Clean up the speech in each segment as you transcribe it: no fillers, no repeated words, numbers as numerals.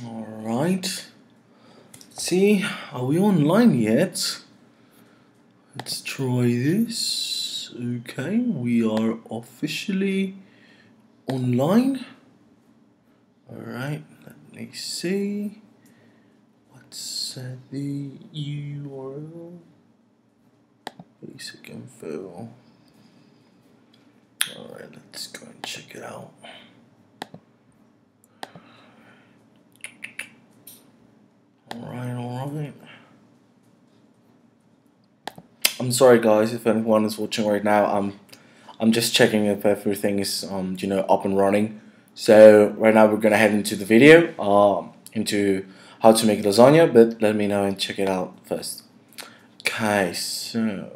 Alright. See, are we online yet? Let's try this. Okay, we are officially online. Alright, let me see. What's the URL? Basic info. Alright, let's go and check it out. Alright. I'm sorry guys if anyone is watching right now. I'm just checking if everything is up and running. So right now we're gonna head into the video, into how to make lasagna, but let me know and check it out first. Okay, so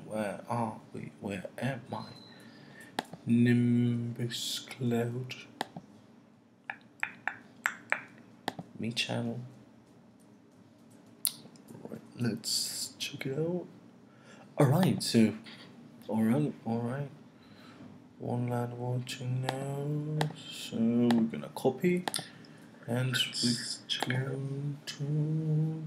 where are we? Where am I? Nimbus Cloud. Me channel. Right, let's check it out. Alright, so alright. One lad watching now. So we're gonna copy and we're going to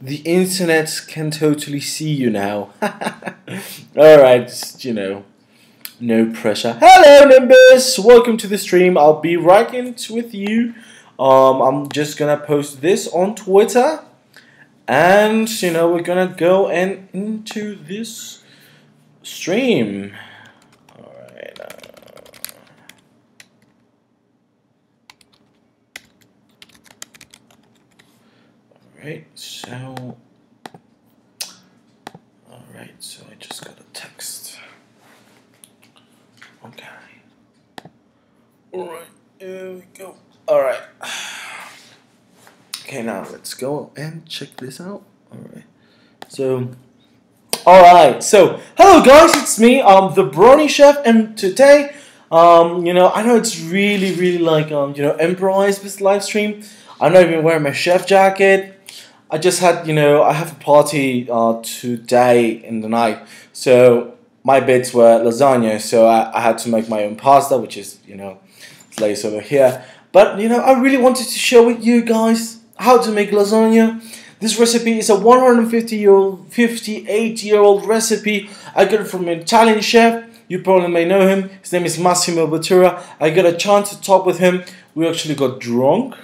the internet can totally see you now. Alright, just no pressure. Hello Nimbus! Welcome to the stream. I'll be right in with you. I'm just gonna post this on Twitter. And we're gonna go into this stream. Alright. Alright, so I just got a text. Okay. Alright, here we go. Alright. Okay, now let's go and check this out. Alright, so hello guys, it's me, the Brony chef, and today, I know it's really like improvised this live stream. I'm not even wearing my chef jacket. I just had I have a party today in the night, so my bits were lasagna, so I had to make my own pasta, which is placed over here. But I really wanted to share with you guys how to make lasagna. This recipe is a 58-year-old recipe. I got it from an Italian chef. You probably may know him. His name is Massimo Bottura. I got a chance to talk with him. We actually got drunk.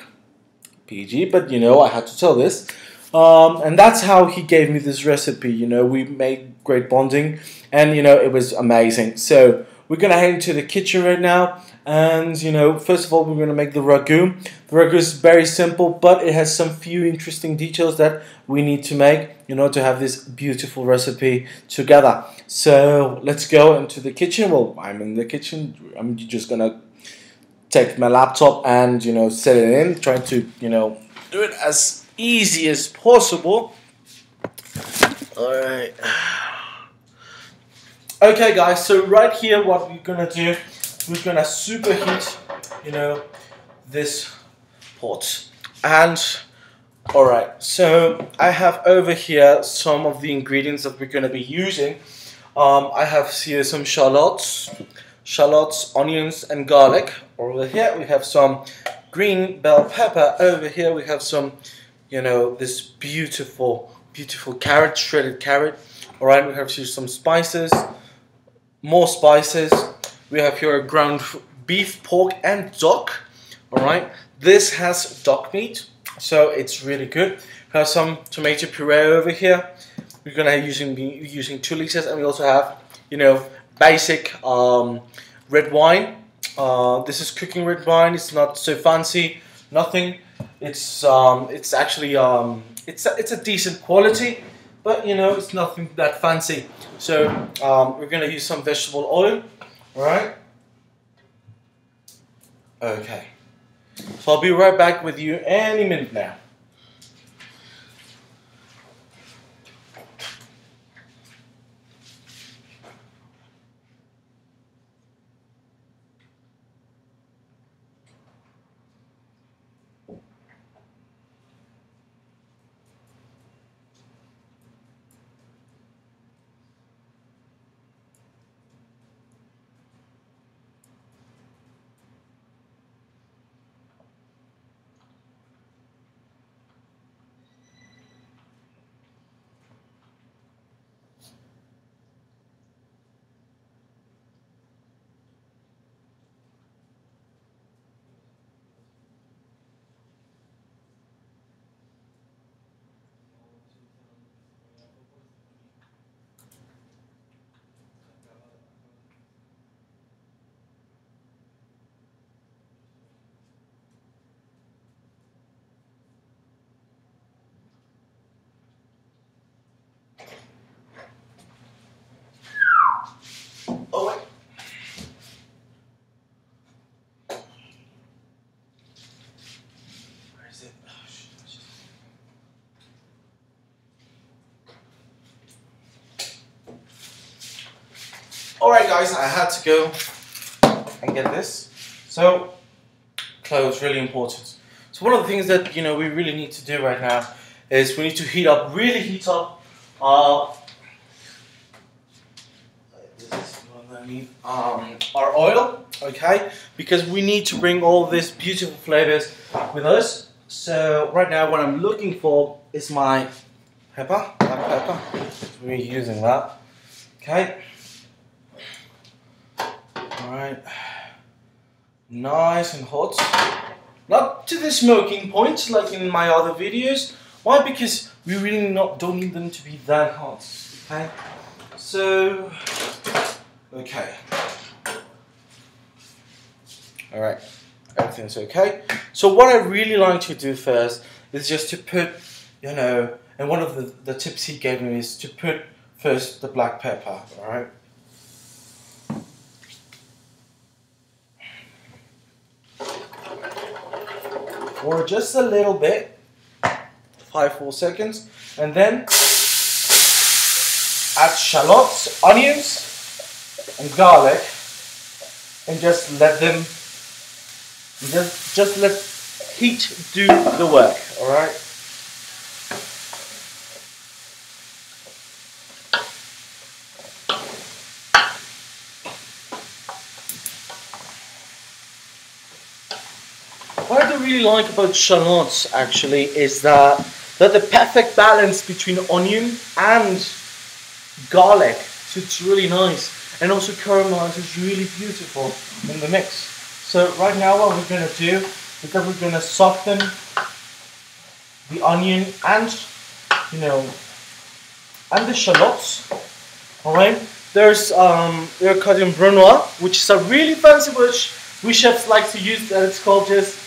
PG, but I had to tell this. And that's how he gave me this recipe. We made great bonding, and it was amazing. So we're gonna head into the kitchen right now. And first of all, we're going to make the ragu. The ragu is very simple, but it has some few interesting details that we need to make to have this beautiful recipe together. So let's go into the kitchen. Well, I'm in the kitchen. I'm just going to take my laptop and set it in, trying to do it as easy as possible. Alright. Okay guys, so right here what we're going to do, we're gonna superheat, this pot. And alright, so I have over here some of the ingredients that we're gonna be using. I have here some shallots, onions, and garlic. Over here we have some green bell pepper. Over here we have some, this beautiful carrot, shredded carrot. Alright, we have here some spices, more spices. We have here ground beef, pork, and duck. Alright, this has duck meat, so it's really good. We have some tomato puree over here. We're gonna be using 2 liters, and we also have, basic red wine. This is cooking red wine. It's not so fancy, nothing. It's actually it's a decent quality, but it's nothing that fancy. So we're gonna use some vegetable oil. Alright? Okay. So I'll be right back with you any minute now. Alright guys, I had to go and get this. So, clothes, really important. So one of the things that, you know, we really need to do right now is we need to really heat up this is what I need, our oil, okay? Because we need to bring all these beautiful flavors with us. So right now what I'm looking for is my pepper, black pepper. So we're using that, okay? Alright, nice and hot. Not to the smoking point like in my other videos. Why? Because we really don't need them to be that hot, okay? So, okay. Alright, everything's okay. So what I really like to do first is just to put, you know, and one of the tips he gave me is to put first the black pepper, alright? Or just a little bit, 5-4 seconds, and then add shallots, onions, and garlic, and just let them, just let heat do the work. All right. What I really like about shallots actually is that they're the perfect balance between onion and garlic. So it's really nice. And also caramelizes really beautiful in the mix. So right now what we're going to do is that we're going to soften the onion and, you know, and the shallots. Alright. There's they're cut in Brony, which is a really fancy word we chefs like to use, and it's called just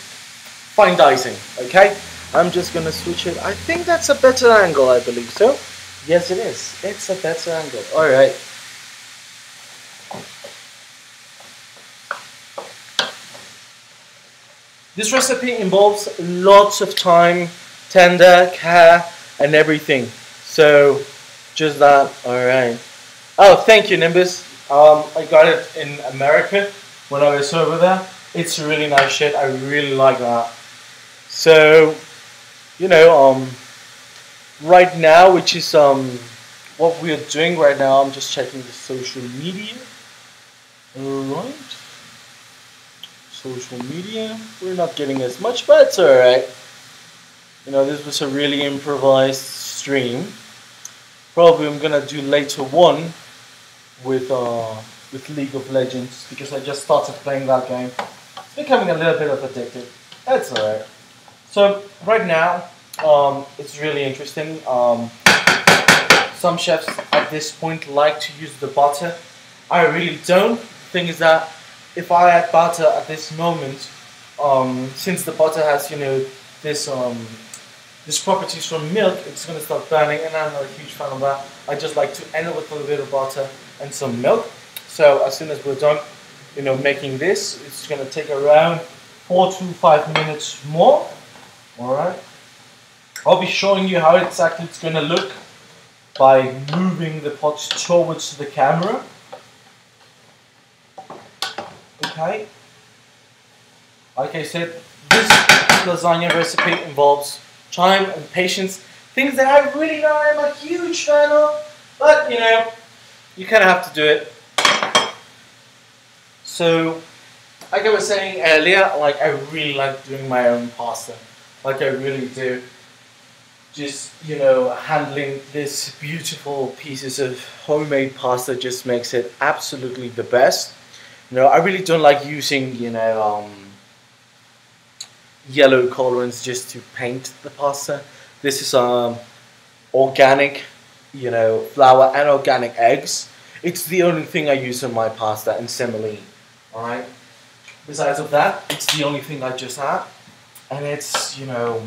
fine dicing, okay? I'm just gonna switch it. I think that's a better angle, I believe so. Yes, it is. It's a better angle. Alright. This recipe involves lots of time, tender care, and everything. So, just that. Alright. Oh, thank you, Nimbus. I got it in America when I was over there. It's really nice shit. I really like that. So, you know, right now, which is what we are doing right now, I'm just checking the social media. Alright. Social media. We're not getting as much, but it's alright. You know, this was a really improvised stream. Probably I'm gonna do later one with League of Legends, because I just started playing that game. It's becoming a little bit of addictive. That's alright. So right now, it's really interesting. Some chefs at this point like to use the butter. I really don't. The thing is that if I add butter at this moment, since the butter has, you know, this properties from milk, it's going to start burning, and I'm not a huge fan of that. I just like to end it with a little bit of butter and some milk. So as soon as we're done, you know, making this, it's going to take around 4 to 5 minutes more. Alright, I'll be showing you how exactly it's going to look by moving the pot towards the camera. Okay, like I said, this lasagna recipe involves time and patience, things that I really know I'm a huge fan of, but you know, you kind of have to do it. So, like I was saying earlier, like I really like doing my own pasta. Like I really do. Just, you know, handling this beautiful pieces of homemade pasta just makes it absolutely the best. You know, I really don't like using, you know, yellow colorants just to paint the pasta. This is organic, you know, flour and organic eggs. It's the only thing I use in my pasta, and semolina. Alright? Besides of that, it's the only thing I just add. And it's, you know,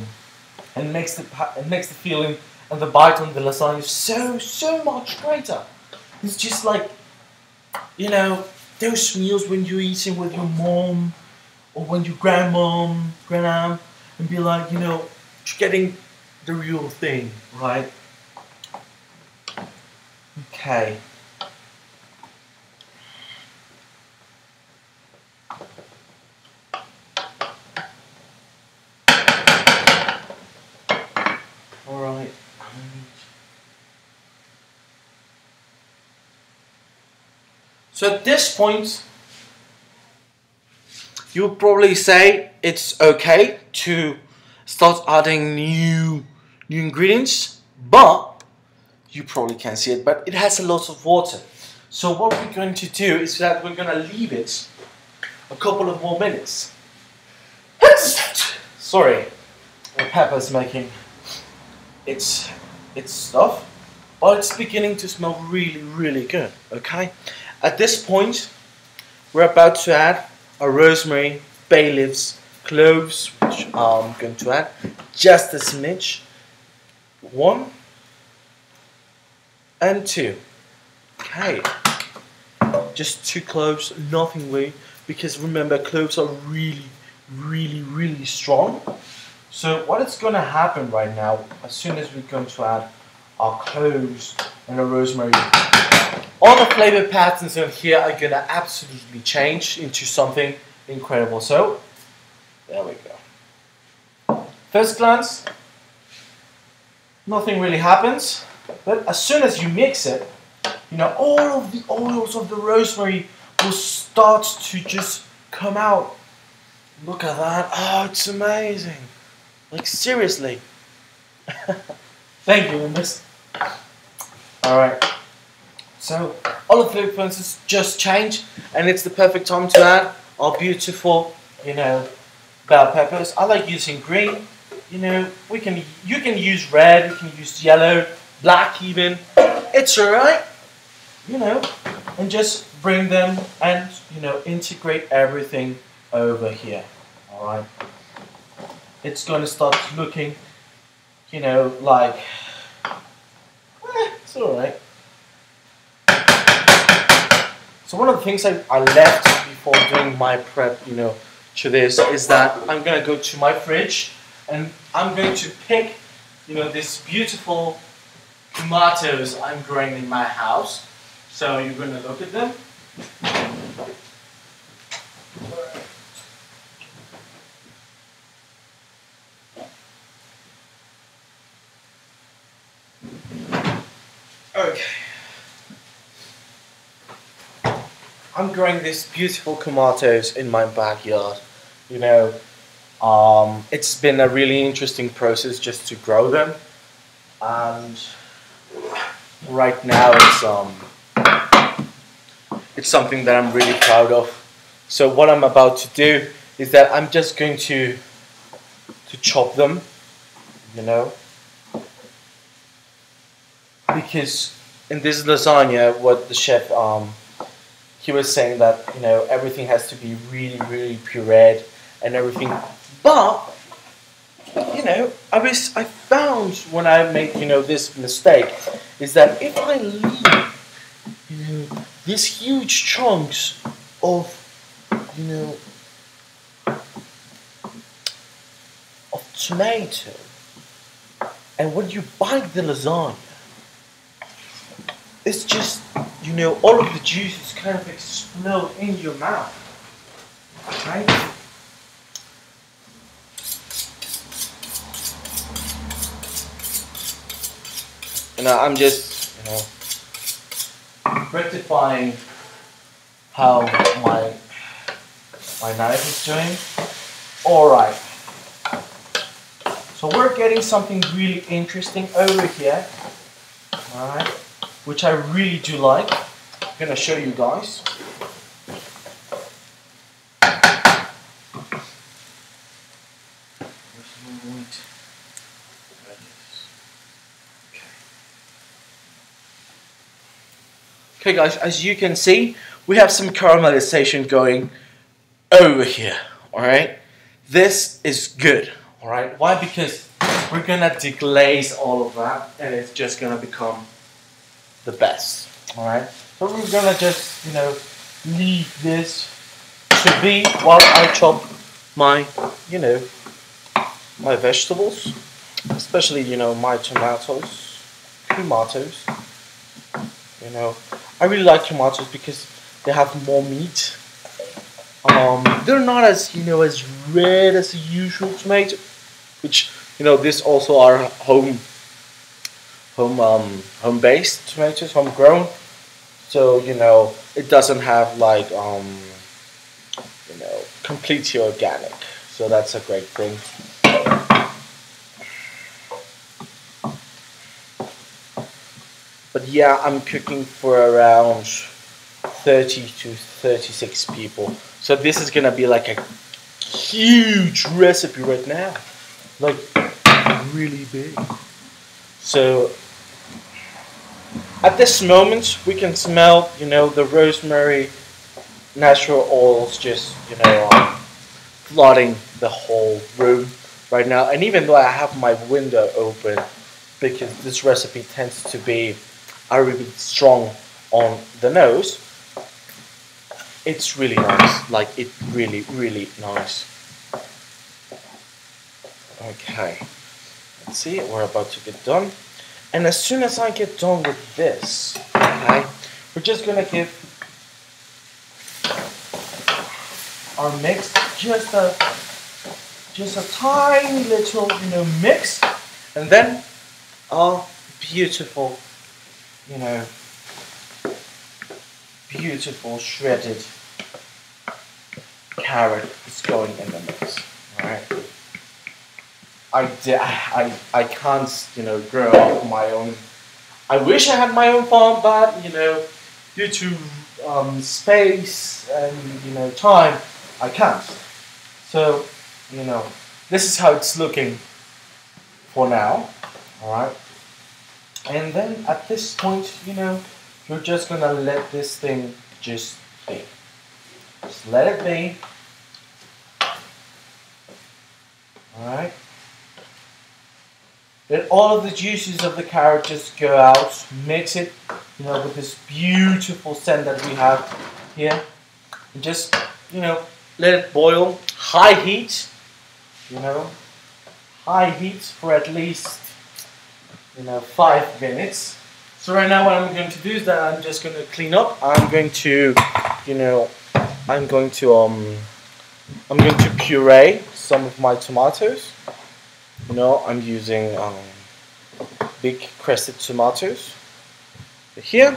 and makes the feeling and the bite on the lasagna so much greater. It's just like, you know, those meals when you're eating with your mom or when your grandmom, and be like, you know, you're getting the real thing, right? Okay. So at this point, you'll probably say it's okay to start adding new ingredients, but you probably can't see it, but it has a lot of water. So what we're going to do is that we're going to leave it a couple of more minutes. Sorry, the pepper's making its stuff, but it's beginning to smell really, really good. Okay, at this point, we're about to add our rosemary, bay leaves, cloves, which I'm going to add just a smidge. 1 and 2. Okay, just 2 cloves, nothing really, because remember, cloves are really, really, really strong. So what is going to happen right now, as soon as we're going to add our cloves and our rosemary, all the flavor patterns in here are going to absolutely change into something incredible. So there we go. First glance, nothing really happens, but as soon as you mix it, you know, all of the oils of the rosemary will start to just come out. Look at that. Oh, it's amazing. Like, seriously. Thank you, miss. Alright. So, all of the influences just change, and it's the perfect time to add our beautiful, you know, bell peppers. I like using green. You know, you can use red, you can use yellow, black even. It's alright. You know, and just bring them and, you know, integrate everything over here. Alright. It's going to start looking, you know, like, it's alright. So one of the things I left before doing my prep, you know, to this is that I'm going to go to my fridge and I'm going to pick, you know, these beautiful tomatoes I'm growing in my house. So you're going to look at them. Okay. I'm growing these beautiful tomatoes in my backyard. You know, it's been a really interesting process just to grow them, and right now it's something that I'm really proud of. So what I'm about to do is that I'm just going to chop them, you know, because in this lasagna, what the chef he was saying that, you know, everything has to be really, really pureed and everything. But you know, I found when I made, you know, this mistake is that if I leave, you know, these huge chunks of, you know, of tomato, and when you bite the lasagna, it's just, you know, all of the juices kind of explode in your mouth, right? You know, I'm just, you know, rectifying how my knife is doing. Alright. So we're getting something really interesting over here. Alright. Which I really do like. I'm gonna show you guys. Okay guys, as you can see, we have some caramelization going over here, alright? This is good, alright? Why? Because we're gonna deglaze all of that and it's just gonna become the best, alright? So we're gonna just, you know, leave this to be while I chop my, you know, my vegetables, especially, you know, my tomatoes, you know. I really like tomatoes because they have more meat. They're not as, you know, as red as the usual tomato, which, you know, this also are home-based tomatoes, homegrown. so you know it doesn't have like you know completely organic. So that's a great thing. But yeah, I'm cooking for around 30 to 36 people. So this is gonna be like a huge recipe right now, like really big. So at this moment, we can smell, you know, the rosemary, natural oils just, you know, flooding the whole room right now. And even though I have my window open, because this recipe tends to be a really strong on the nose, it's really nice. Like, it really, really nice. Okay. Let's see, we're about to get done. And as soon as I get done with this, okay, we're just gonna give our mix just a tiny little, you know, mix, and then our beautiful, you know, beautiful shredded carrot is going in the mix. All right. I can't, you know, grow up my own. I wish I had my own farm, but you know, due to space and you know time, I can't. So, you know, this is how it's looking for now. All right. And then at this point, you know, you're just gonna let this thing just be. Just let it be. All right. Let all of the juices of the carrot just go out. Mix it, you know, with this beautiful scent that we have here. And just, you know, let it boil. High heat, you know, high heat for at least, you know, 5 minutes. So right now what I'm going to do is that I'm just going to clean up. I'm going to, you know, I'm going to puree some of my tomatoes. You know, I'm using big crested tomatoes. Here,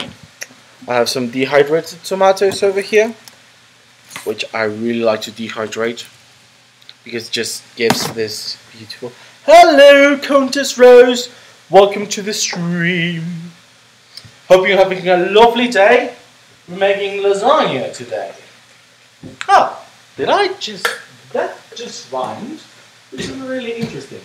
I have some dehydrated tomatoes over here, which I really like to dehydrate because it just gives this beautiful. Hello, Countess Rose. Welcome to the stream. Hope you're having a lovely day. We're making lasagna today. Oh, that just rhymed? This is really interesting.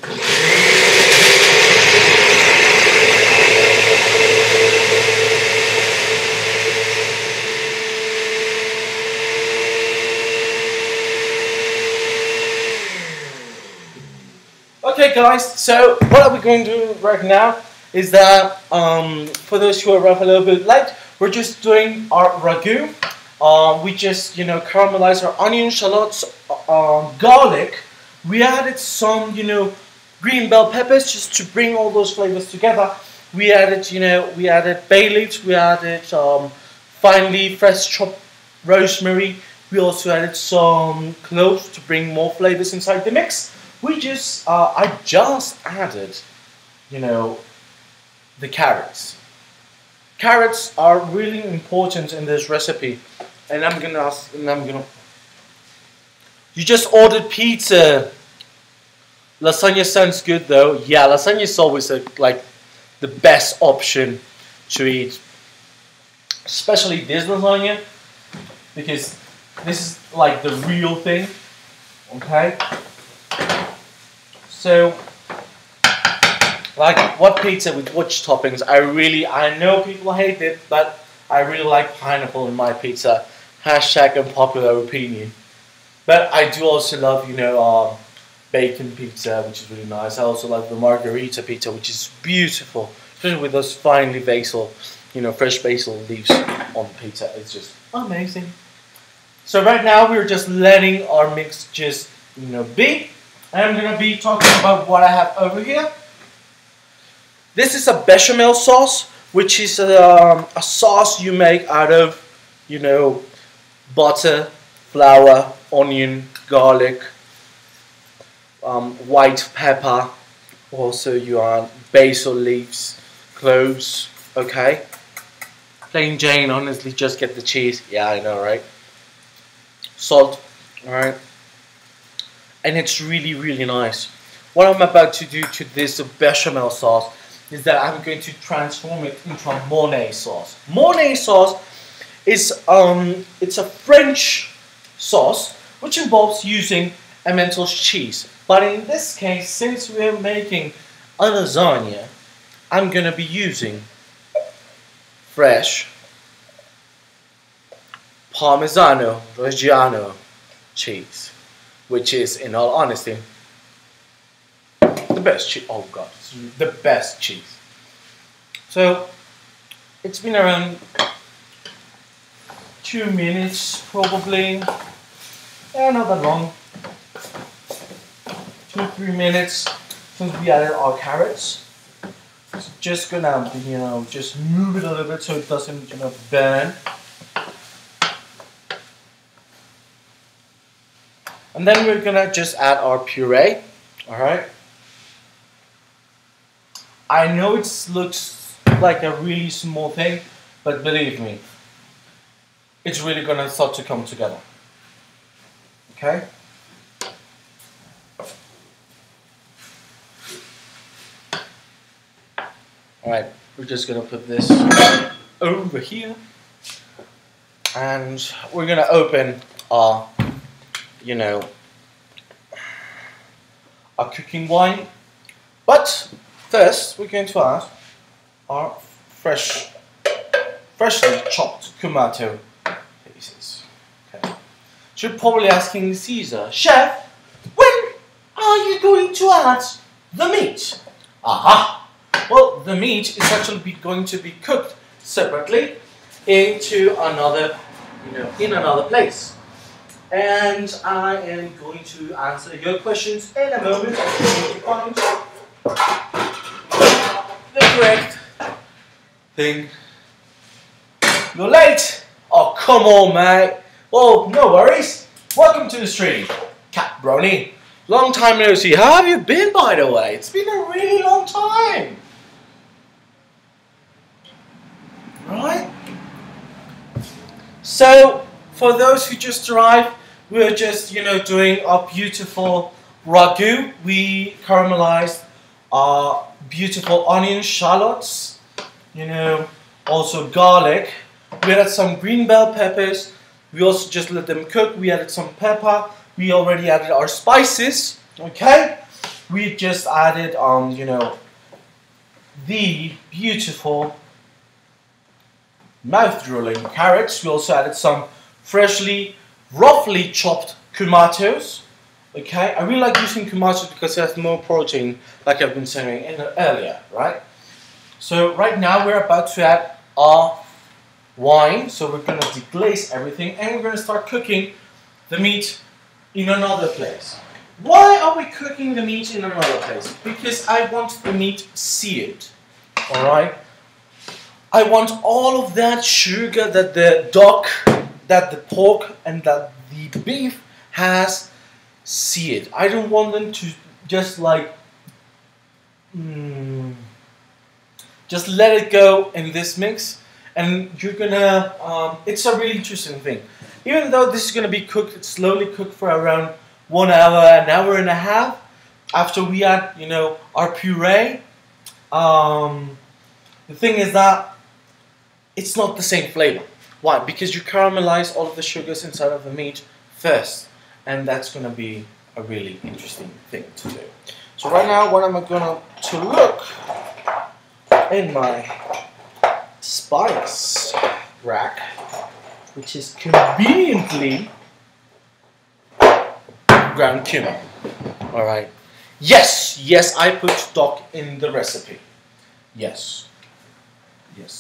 Okay guys, so what are we going to do right now is that for those who are a little bit late, we're just doing our ragu. We just, you know, caramelize our onion, shallots, garlic. We added some, you know, green bell peppers just to bring all those flavors together. We added, you know, we added bay leaves. We added finely fresh chopped rosemary. We also added some cloves to bring more flavors inside the mix. We just, I just added, you know, the carrots. Carrots are really important in this recipe, and I'm gonna. You just ordered pizza. Lasagna sounds good though. Yeah, lasagna is always like the best option to eat, especially this lasagna because this is like the real thing. Okay. So, like, what pizza with which toppings? I know people hate it, but I really like pineapple in my pizza. Hashtag unpopular opinion. But I do also love, you know, bacon pizza, which is really nice. I also like the margarita pizza, which is beautiful, especially with those finely basil, you know, fresh basil leaves on pizza. It's just amazing. So right now we're just letting our mix just, you know, be. And I'm going to be talking about what I have over here. This is a bechamel sauce, which is a sauce you make out of, you know, butter, flour, onion, garlic, white pepper, also you are basil leaves, cloves, okay? Plain Jane, honestly, just get the cheese. Yeah, I know, right? Salt, alright? And it's really, really nice. What I'm about to do to this bechamel sauce is that I'm going to transform it into a Mornay sauce. Mornay sauce is it's a French sauce which involves using Emmental's cheese. But in this case, since we're making a lasagna, I'm gonna be using fresh Parmigiano Reggiano cheese, which is, in all honesty, the best cheese. Oh god, it's the best cheese. So it's been around 2 minutes probably. Yeah, not that long. 2-3 minutes since we added our carrots. So just gonna, just move it a little bit so it doesn't, burn. And then we're gonna just add our puree. All right. I know it looks like a really small thing, but believe me, it's really gonna start to come together. Okay. Alright, we're just gonna put this over here. And we're gonna open our, our cooking wine. But first, we're going to add our freshly chopped tomato pieces. Okay. So you're probably asking Caesar, Chef, when are you going to add the meat? Aha! Well, the meat is actually going to be cooked separately into another, in another place. And I am going to answer your questions in a moment. I'm going to find the correct thing. You're late. Oh, come on, mate. Well, no worries. Welcome to the stream, Cat Brony. Long time no see. How have you been, by the way? It's been a really long time. Right? So, for those who just arrived, we're just, doing our beautiful ragu. We caramelized our beautiful onion shallots, also garlic. We added some green bell peppers. We also just let them cook. We added some pepper. We already added our spices, okay? We just added, the beautiful mouth-drooling carrots. We also added some roughly chopped tomatoes. Okay, I really like using tomatoes because it has more protein, like I've been saying earlier, right? So right now we're about to add our wine. So we're going to deglaze everything and we're going to start cooking the meat in another place. Why are we cooking the meat in another place? Because I want the meat seared, all right? I want all of that sugar that the pork and that the beef has seared. I don't want them to just just let it go in this mix. And you're gonna, it's a really interesting thing. Even though this is gonna be cooked, slowly cooked for around 1 hour, an hour and a half. After we add, our puree, the thing is that it's not the same flavor. Why? Because you caramelize all of the sugars inside of the meat first. And that's going to be a really interesting thing to do. So right now, what I'm going to look in my spice rack, which is conveniently ground cumin. Alright. Yes, I put stock in the recipe. Yes,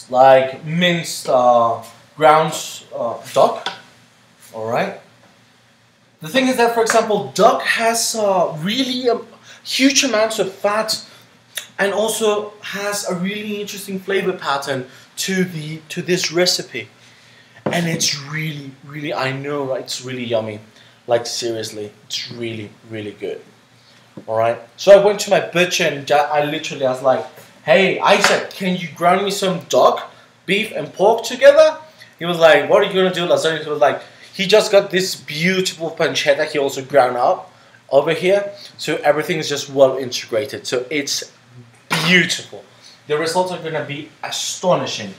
like minced ground duck. Alright. The thing is that, for example, duck has really huge amounts of fat and also has a really interesting flavor pattern to this recipe. And it's really, I know it's really yummy. Like seriously, it's really, really good. Alright, so I went to my butcher and I literally was like, hey, Isaac, can you grind me some duck? beef and pork together. He was like, what are you going to do, lasagna? He was like, he just got this beautiful pancetta he also ground up over here. So everything is just well integrated. So it's beautiful. The results are going to be astonishing.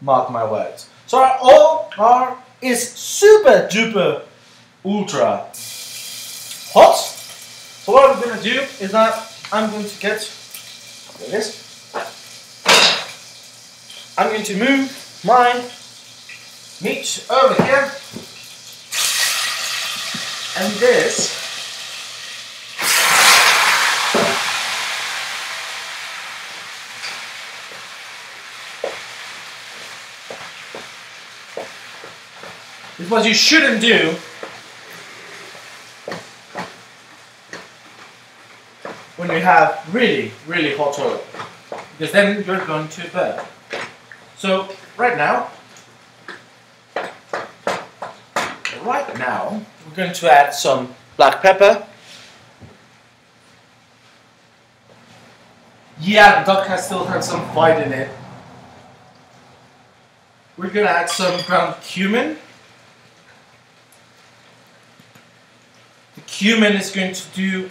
Mark my words. So our is super duper ultra hot. So what I'm going to do is that I'm going to get this. I'm going to move my meat over here, and this is what you shouldn't do when you have really, really hot oil, because then you're going to burn. So right now, we're going to add some black pepper. Yeah, the duck has still had some fight in it. We're going to add some ground cumin. The cumin is going to do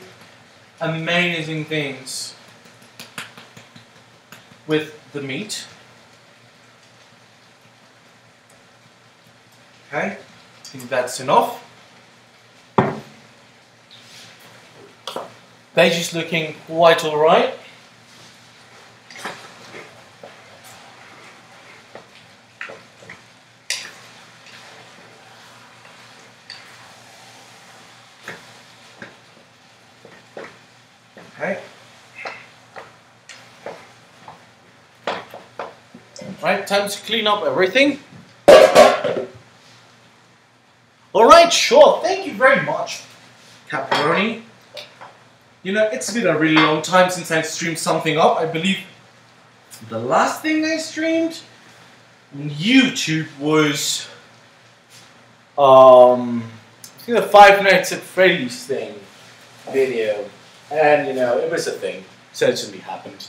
amazing things with the meat. Okay, I think that's enough. Veggie's looking quite alright. Okay. Right, time to clean up everything. Alright, sure, thank you very much, Brony. You know, it's been a really long time since I streamed something up. I believe the last thing I streamed on YouTube was I think the Five Nights at Freddy's thing video. And you know, it was a thing. Certainly happened.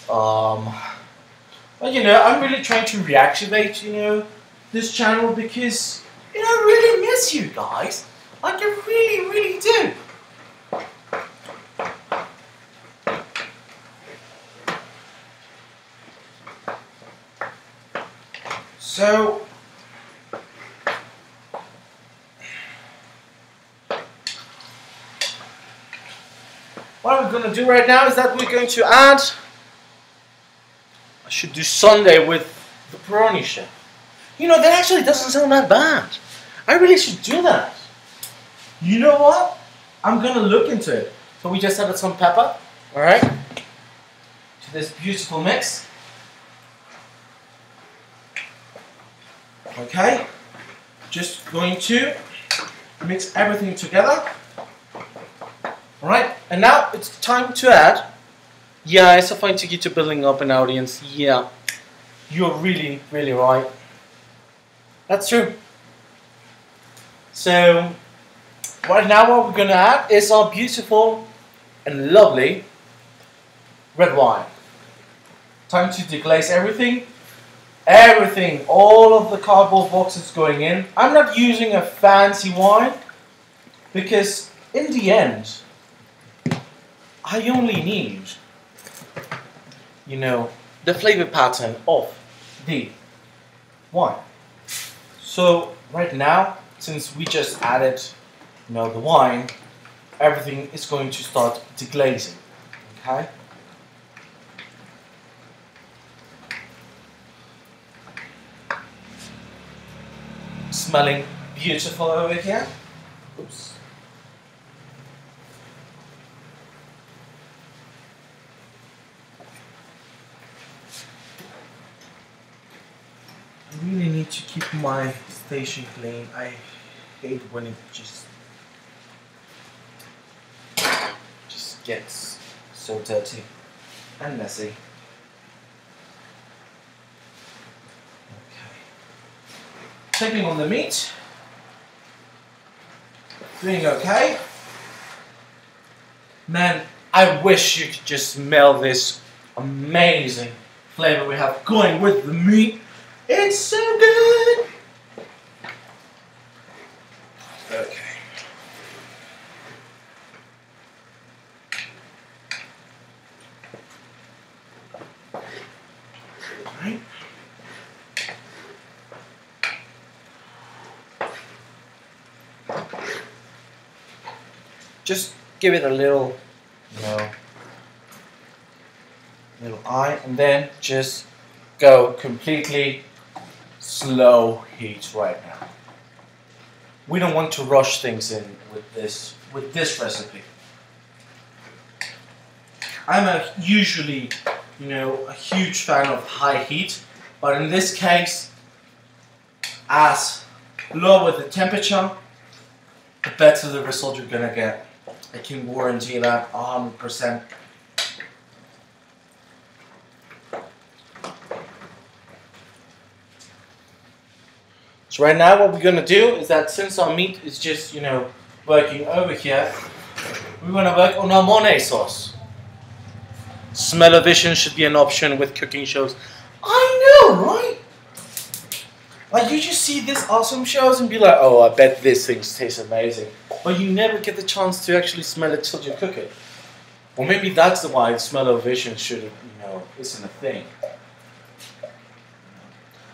But you know, I'm really trying to reactivate, you know, this channel because you know, I really miss you guys. Like I really, really do. So what we're going to do right now is that we're going to add, I should do Sunday with the Brony chef. You know, that actually doesn't sound that bad. I really should do that. You know what? I'm going to look into it. So we just added some pepper, alright, to this beautiful mix. Okay, just going to mix everything together. Alright, and now it's time to add. Yeah, it's so fine to get you building up an audience. Yeah, you're really, really right. That's true. So, right now what we're going to add is our beautiful and lovely red wine. Time to deglaze everything. Everything, all of the cardboard boxes going in. I'm not using a fancy wine because in the end, I only need, you know, the flavor pattern of the wine. So right now, since we just added, you know, the wine, everything is going to start deglazing. Okay. Smelling beautiful over here. Oops. I really need to keep my station clean. I hate when it just gets so dirty and messy. Checking on the meat. Doing okay. Man, I wish you could just smell this amazing flavor we have going with the meat. It's so good. Okay. Right. Just give it a little, little eye, and then just go completely slow heat right now. We don't want to rush things in with this recipe. I'm usually, a huge fan of high heat, but in this case, as lower the temperature, the better the result you're gonna get. I can guarantee that 100%. So right now what we're gonna do is that since our meat is just, working over here, we wanna work on our Mornay sauce. Smell-o-vision should be an option with cooking shows. I know, right? Like, you just see these awesome shows and be like, oh, I bet this thing tastes amazing. But you never get the chance to actually smell it till you cook it. Or maybe that's why smell-o-vision should, isn't a thing.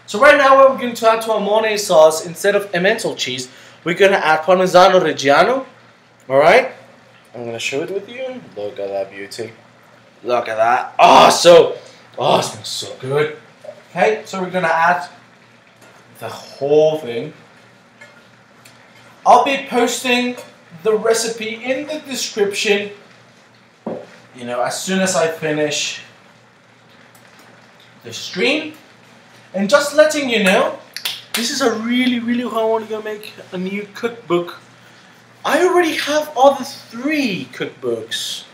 So right now what we're going to add to our Mornay sauce, instead of Emmental cheese, we're going to add Parmigiano Reggiano. Alright? I'm going to show it with you. Look at that beauty. Look at that. Oh, it smells so good. Okay, so we're going to add the whole thing. I'll be posting the recipe in the description, as soon as I finish the stream. And just letting you know, this is a really how I want to go make a new cookbook. I already have other 3 cookbooks.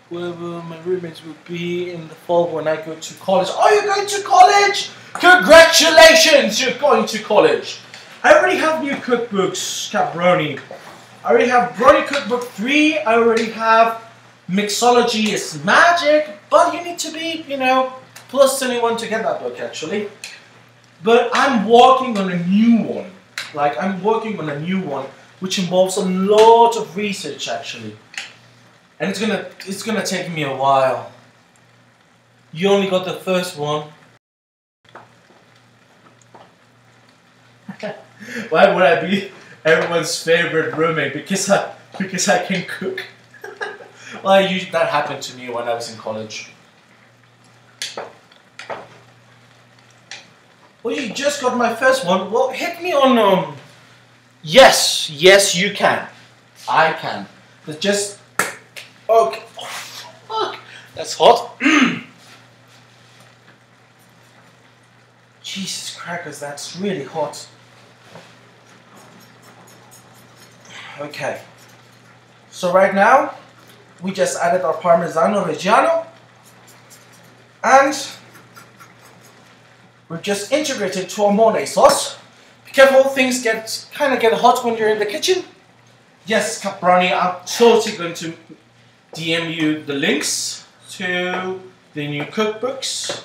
Whoever my roommates will be in the fall when I go to college. Are you going to college? Congratulations, you're going to college. I already have new cookbooks, Brony. I already have Brony Cookbook 3. I already have Mixology is Magic. But you need to be, plus 21 to get that book actually. But I'm working on a new one. I'm working on a new one which involves a lot of research actually. And it's gonna take me a while. You only got the first one. Why would I be everyone's favorite roommate? Because I can cook. Well, that happened to me when I was in college. Well, you just got my first one. Well, hit me on Yes, you can. I can. But just okay. Oh, fuck. That's hot. Jesus crackers, that's really hot. Okay. So right now, we just added our Parmigiano Reggiano. And we've just integrated to our Mornay sauce. Be careful, things kind of get hot when you're in the kitchen. Yes, Brony, I'm totally going to DM you the links to the new cookbooks.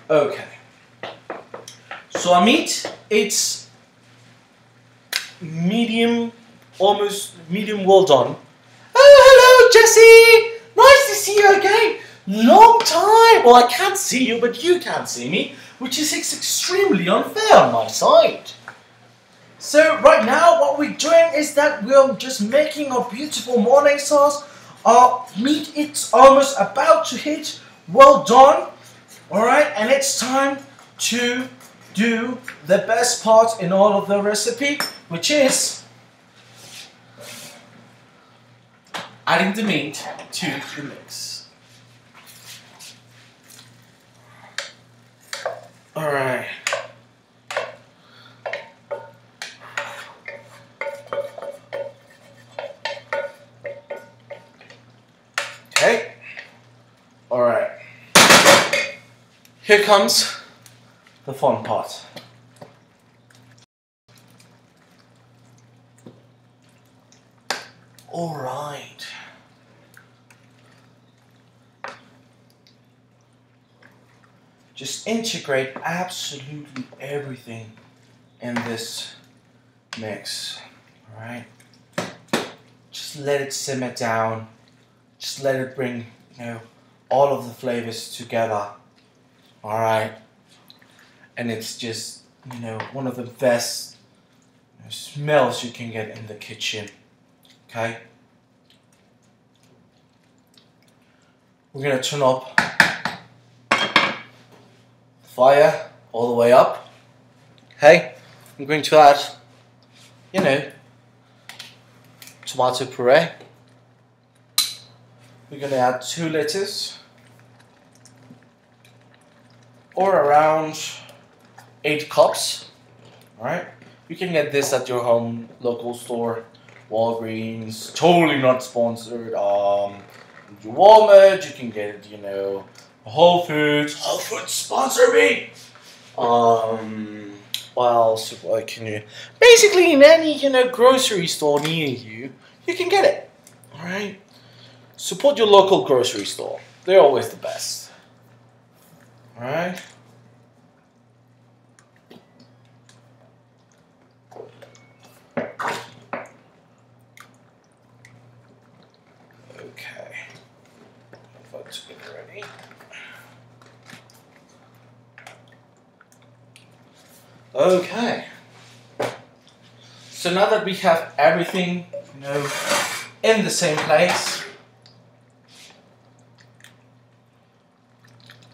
Okay. So our meat, it's medium, almost medium well done. Oh, hello, Jesse! Nice to see you again. Long time. Well, I can't see you, but you can't see me, which is extremely unfair on my side. So right now, what we're doing is that we're just making our beautiful Mornay sauce. Our meat, it's almost about to hit. Well done. All right, and it's time to do the best part in all of the recipe, which is adding the meat to the mix. All right. Okay. All right. Here comes the fun part. All right. just integrate absolutely everything in this mix. Alright? Just let it simmer down. Just let it bring, you know, all of the flavors together. Alright? And it's just, you know, one of the best smells you can get in the kitchen. Okay? We're gonna turn up the fire all the way up. Okay? I'm going to add, you know, tomato puree. We're gonna add 2 liters or around 8 cups. Alright? You can get this at your home local store, Walgreens, totally not sponsored. Your Walmart, you can get it, you know, Whole Foods. Whole Foods sponsor me. What else can you? Basically, in any, you know, grocery store near you, you can get it. All right. Support your local grocery store. They're always the best. All right. Okay, so now that we have everything, you know, in the same place,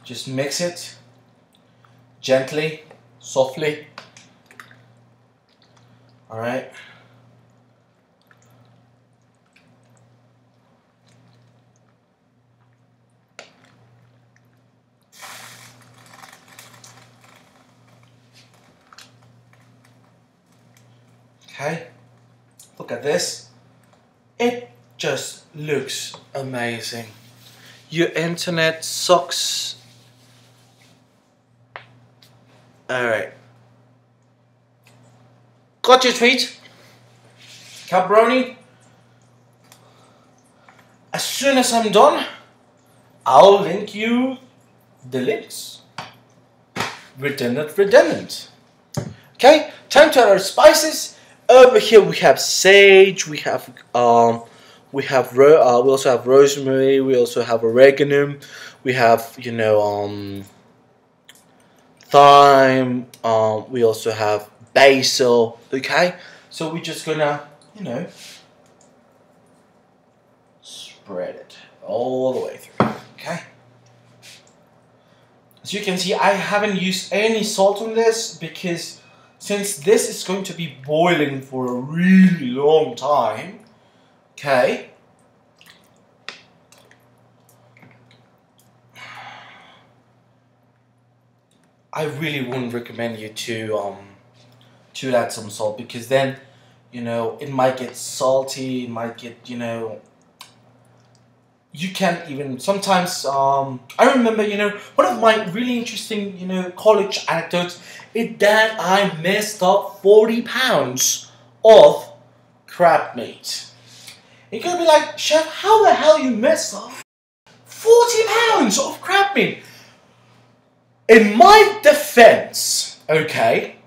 just mix it gently, softly. All right. Okay, look at this. It just looks amazing. Your internet sucks. Alright. Got your treat. Brony. As soon as I'm done, I'll link you the links. Redundant. Okay, time to add our spices. Over here we have sage, we also have rosemary, we also have oregano, we have, you know, thyme, we also have basil. Okay, so we're just gonna, you know, spread it all the way through. Okay, as you can see, I haven't used any salt on this because since this is going to be boiling for a really long time, okay, I really wouldn't recommend you to add some salt, because then, you know, it might get salty, it might get, you know, you can't even, sometimes, I remember, you know, one of my really interesting, you know, college anecdotes is that I messed up 40 pounds of crab meat. You're gonna be like, chef, how the hell you messed up 40 pounds of crab meat? In my defense, okay,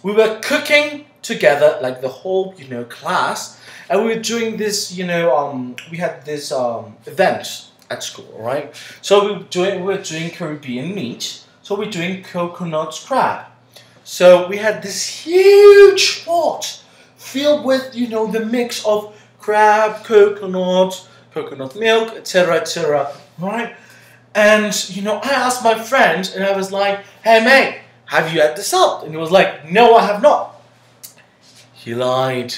we were cooking together, like the whole, you know, class, and we were doing this, you know, we had this event at school, right? So we were doing Caribbean meat, so we're doing coconut crab. So we had this huge pot filled with, you know, the mix of crab, coconut milk, etc., right? And, you know, I asked my friend, and I was like, hey mate, have you had the salt? And he was like, no, I have not. He lied.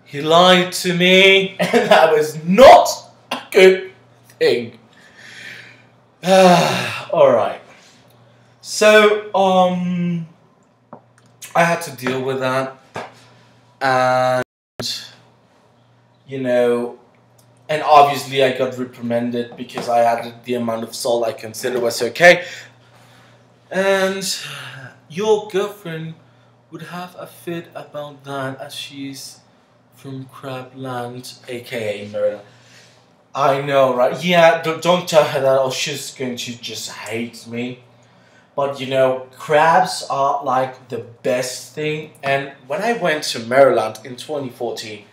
He lied to me, and that was not a good thing. Alright. So, I had to deal with that. And, you know, and obviously I got reprimanded because I added the amount of salt I considered was okay. And your girlfriend would have a fit about that, as she's from Crabland, aka Maryland. I know, right? Yeah, don't tell her that or she's going to just hate me. But you know, crabs are like the best thing. And when I went to Maryland in 2014,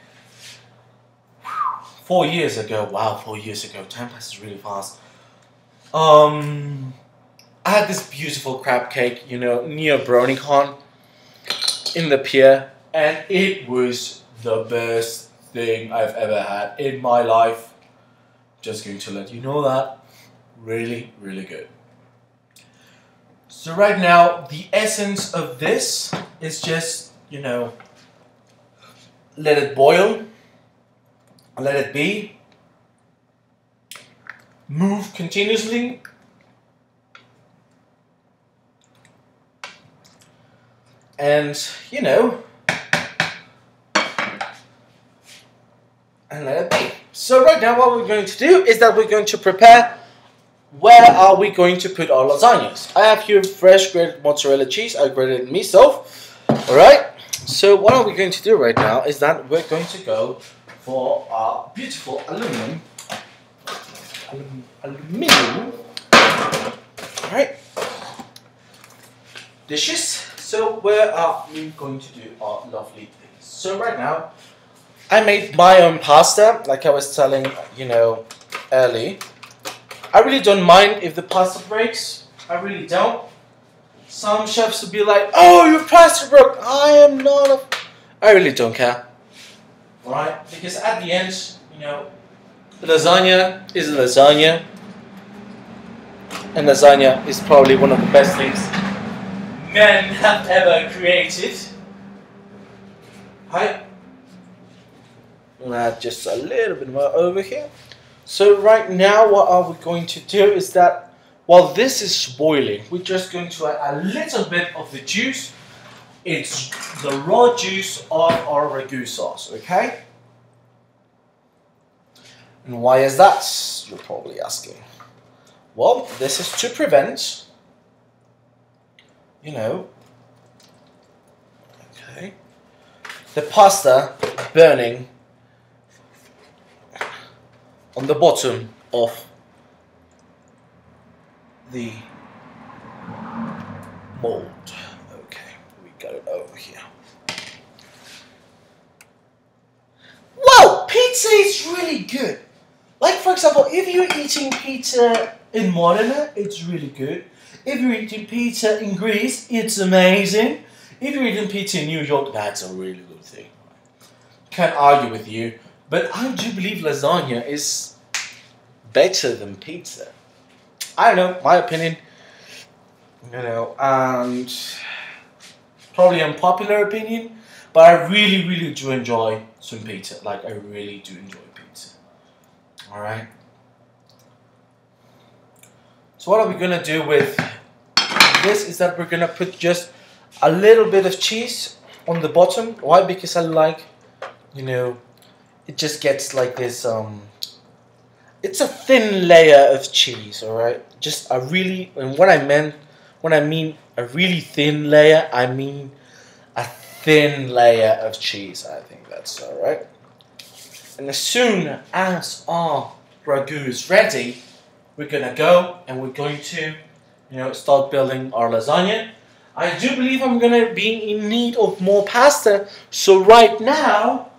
4 years ago, wow, 4 years ago, time passes really fast. Um, I had this beautiful crab cake, you know, near Brony in the pier, and it was the best thing I've ever had in my life. Just going to let you know that. Really, really good. So right now, the essence of this is just, you know, let it boil, let it be, move continuously, and, you know, and let it be. So right now what we're going to do is that we're going to prepare where are we going to put our lasagnas. I have here fresh grated mozzarella cheese. I grated it myself. Alright, so what are we going to do right now is that we're going to go for our beautiful aluminium. Alright, dishes. So where are we going to do our lovely things? So right now, I made my own pasta, like I was telling, you know, early. I really don't mind if the pasta breaks. I really don't. Some chefs will be like, "Oh, your pasta broke." I am not a... I really don't care. Alright? Because at the end, you know, lasagna is lasagna. And lasagna is probably one of the best things men have ever created. Right? I'm gonna add just a little bit more over here. So right now what are we going to do is that while this is boiling, we're just going to add a little bit of the juice. It's the raw juice of our ragu sauce, okay? And why is that, you're probably asking? Well, this is to prevent, you know, okay, the pasta burning on the bottom of the mold. Okay, we got it over here. Wow, pizza is really good. Like for example, if you're eating pizza in Modena, it's really good. If you're eating pizza in Greece, it's amazing. If you're eating pizza in New York, that's a really good thing. Can't argue with you. But I do believe lasagna is better than pizza. I don't know, my opinion. You know, and probably unpopular opinion, but I really, really do enjoy some pizza. Like, I really do enjoy pizza. Alright? So what are we gonna do with this is that we're gonna put just a little bit of cheese on the bottom. Why? Because I like, you know, it just gets like this, it's a thin layer of cheese, alright? Just a really, and when I mean a really thin layer, I mean a thin layer of cheese. I think that's alright. And as soon as our ragu is ready, we're gonna go and we're going to, you know, start building our lasagna. I do believe I'm gonna be in need of more pasta, so right now,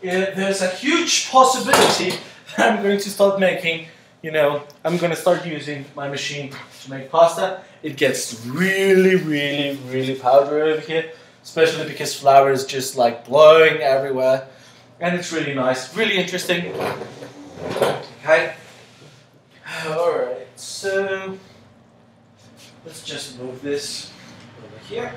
there's a huge possibility that I'm going to start making, you know, I'm going to start using my machine to make pasta. It gets really, really, really powdery over here, especially because flour is just like blowing everywhere. And it's really nice, really interesting. Okay. Alright, so let's just move this over here.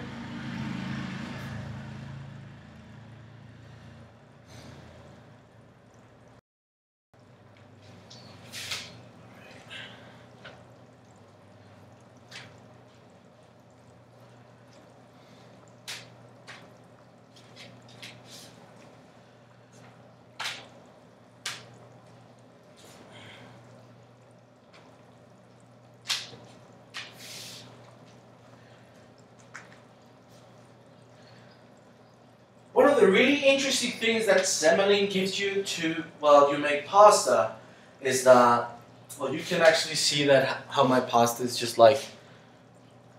One of the really interesting things that semolina gives you to, well, you make pasta is that, well, you can actually see that how my pasta is just like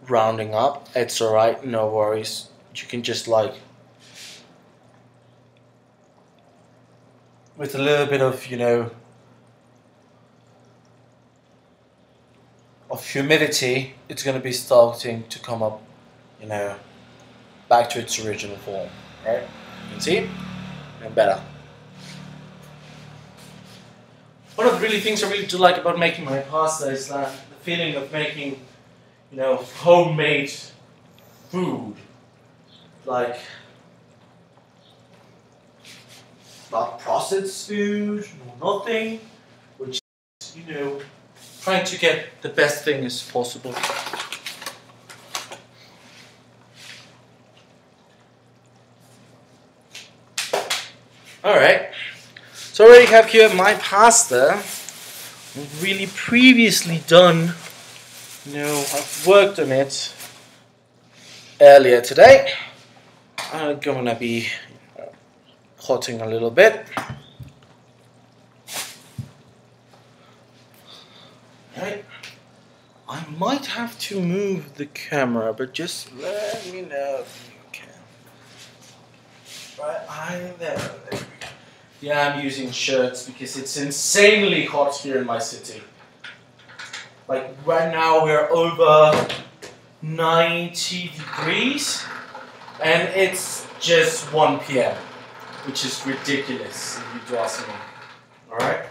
rounding up. It's alright, no worries. You can just like, with a little bit of, you know, of humidity, it's going to be starting to come up, you know, back to its original form, right? You can see, and better. One of the really things I really do like about making my pasta is that the feeling of making, you know, homemade food, like not processed food, nothing, which is, you know, trying to get the best thing as possible. Alright, so I already have here my pasta, really previously done. You know, I've worked on it earlier today. I'm gonna be cutting a little bit. Right. I might have to move the camera, but just let me know if you can. Right, there. Yeah, I'm using shirts because it's insanely hot here in my city. Like right now we're over 90 degrees and it's just 1 p.m. which is ridiculous if you do ask me. Alright?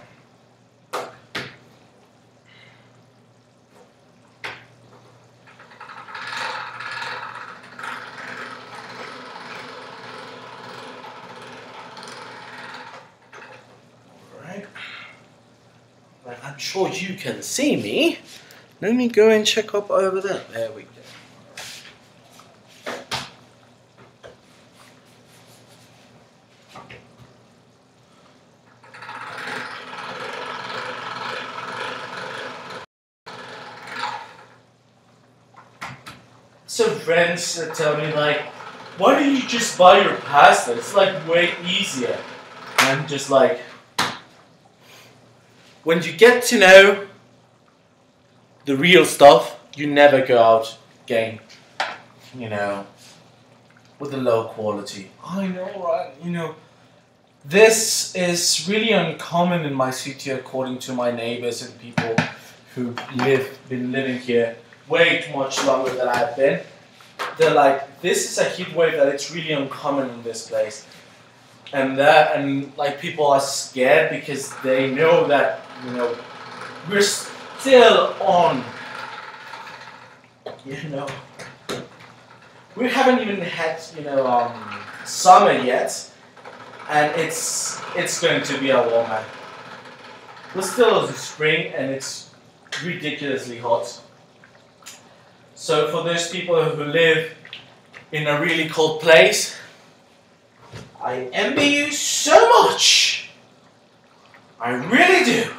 I'm sure you can see me. Let me go and check up over there. There we go. So friends tell me like, why don't you just buy your pasta? It's like way easier. And I'm just like, when you get to know the real stuff, you never go out getting, you know, with the low quality. I know, right? You know, this is really uncommon in my city according to my neighbors and people who been living here way too much longer than I've been. They're like, this is a heat wave that it's really uncommon in this place. And like people are scared because they know that, you know, we're still on, you know, we haven't even had, you know, summer yet, and it's going to be a warmer. We're still in spring and it's ridiculously hot. So for those people who live in a really cold place, I envy you so much. I really do.